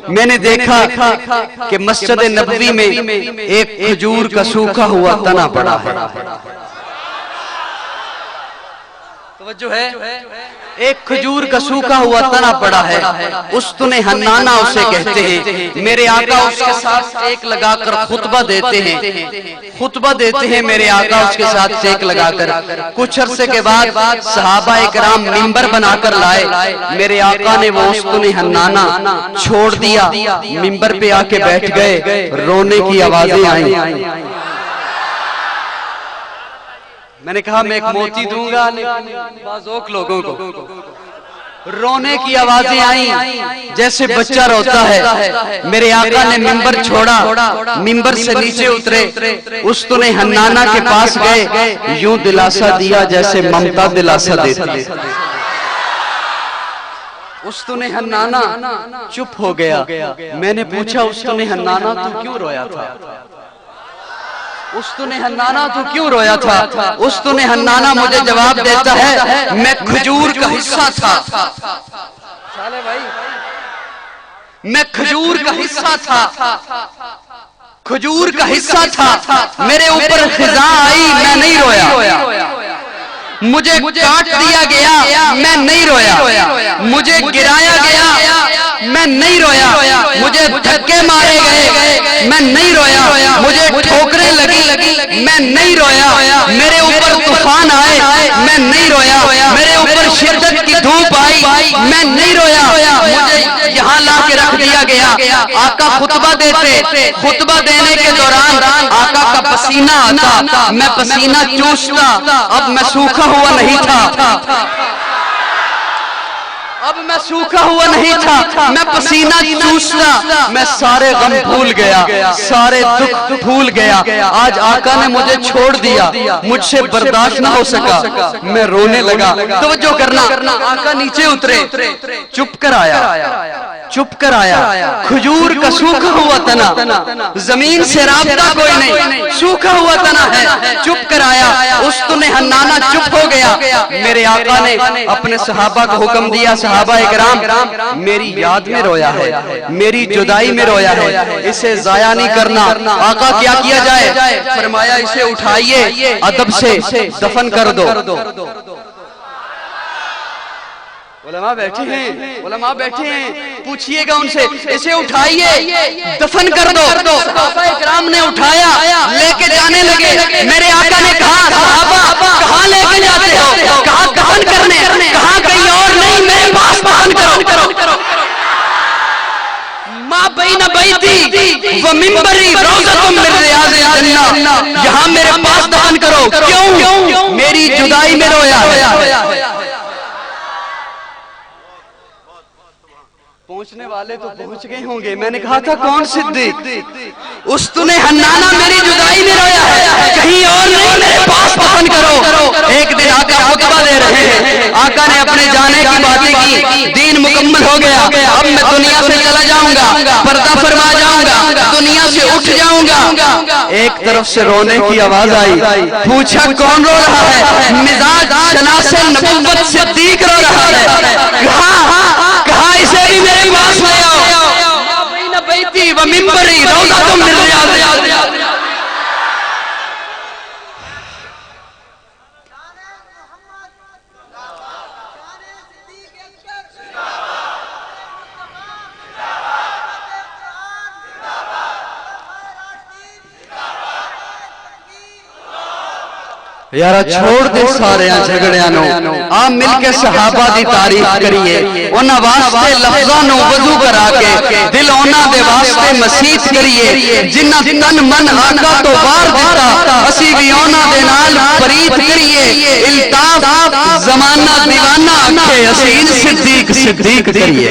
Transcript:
میں نے دیکھا کہ مسجد نبوی میں ایک کھجور کا سوکھا ہوا تنا پڑا ہے. توجہ ہے, ایک کھجور کا سوکھا ہوا تنا پڑا ہے. استن حنانہ اسے کہتے ہیں. میرے آقا اس کے ساتھ ٹیک لگا کر خطبہ دیتے ہیں میرے آقا اس کے ساتھ ٹیک لگا کر. کچھ عرصے کے بعد صحابہ اکرام منبر بنا کر لائے. میرے آقا نے وہ استن حنانہ چھوڑ دیا, منبر پہ آ کے بیٹھ گئے. رونے کی آوازیں آئیں. میں نے کہا میں ایک موتی دوں گا بازوک لوگوں کو. رونے کی آوازیں آئیں جیسے بچہ روتا ہے. میرے آقا نے منبر چھوڑا, منبر سے نیچے اترے, استن حنانہ کے پاس گئے. یوں دلاسا دیا جیسے ممتا دلاسا دیتی. استن حنانہ چپ ہو گیا. میں نے پوچھا استن حنانہ تو کیوں رویا تھا؟ استن حنانہ تو کیوں رویا تھا؟ استن حنانہ مجھے جواب دیتا ہے میں کھجور کا حصہ تھا. میں کھجور کا حصہ تھا, کھجور کا حصہ تھا. میرے اوپر خزاں آئی, میں نہیں رویا. مجھے کاٹ دیا گیا, میں نہیں رویا. مجھے گرایا گیا, میں نہیں رویا. مجھے دھکے مارے گئے, میں نہیں رویا. مجھے ٹھوکریں لگی, میں نہیں رویا. میرے اوپر طوفان آئے, میں نہیں رویا. میرے اوپر شدت کی دھوپ آئی, میں نہیں رویا. مجھے یہاں لا کے رکھ دیا گیا. آقا خطبہ دیتے, خطبہ دینے کے دوران آقا کا پسینہ آتا, میں پسینہ چوستا. اب میں سوکھا ہوا نہیں تھا, اب میں سوکھا ہوا نہیں تھا. میں پسینہ چوستا. میں سارے غم بھول گیا, سارے دکھ بھول گیا. آج آقا نے مجھے چھوڑ دیا, مجھ سے برداشت نہ ہو سکا, میں رونے لگا. توجہ کرنا, آقا نیچے اترے, چپ کر آیا. کھجور کا سوکھا ہوا تنا, زمین سے رابطہ کوئی نہیں, سوکھا ہوا تنا ہے. چپ کر آیا. استن حنانہ چپ ہو گیا. میرے آقا نے اپنے صحابہ کو حکم دیا, صحابہ اکرام میری یاد میں رویا ہے, میری جدائی میں رویا ہے, اسے ضائع نہیں کرنا. آقا کیا کیا جائے؟ فرمایا اسے اٹھائیے, ادب سے دفن کر دو. علماء بیٹھے ہیں, پوچھئے گا ان سے, اسے اٹھائیے دفن کر دو. صحابہ اکرام نے اٹھایا, لے کے جانے لگے. میرے آقا نے کہا صحابہ کہاں لے کے جاتے ہو؟ کہاں دفن کرنے؟ کہاں کہیں اور نہیں, میرے پاس دفن کرو. ما بین بیتی و منبری روضۃ من ریاض الجنہ, یہاں میرے پاس دفن کرو. کیوں؟ میری جدائی میں رویا ہے. پہنچنے والے تو پہنچ گئے ہوں گے. میں نے کہا تھا کون صدیق؟ استن حنانہ میری جدائی میں رویا ہے, کہیں اور نہیں, میرے پاس دفن کرو. ایک دن آقا خطبہ دے رہے ہیں, آقا نے اپنے جانے کی باتیں کی, دین مکمل ہو گیا. اب میں دنیا سے چلا جاؤں گا, پردہ فرما جاؤں گا, دنیا سے اٹھ جاؤں گا. ایک طرف سے رونے کی آواز آئی. پوچھا کون رو رہا ہے؟ مزاج شناس نبوت صدیق رو رہا ہے. کہا اسے بھی میرے پاس لے آؤ. بین بیتی و منبری روضۃ من ریاض الجنہ. یارا چھوڑ دے سارے جھگڑیاں نو, آ مل کے صحابہ دی تعریف کریے. انہاں واسطے لفظاں نو وضو کرا کے دل انہاں دے واسطے مسیت کریے. جنہاں تن من آقا تو وار دیتا, اسی بھی انہاں دے نال پریت کریے. الطاف زمانہ دیوانہ آکھے, اسین صدیق کریے.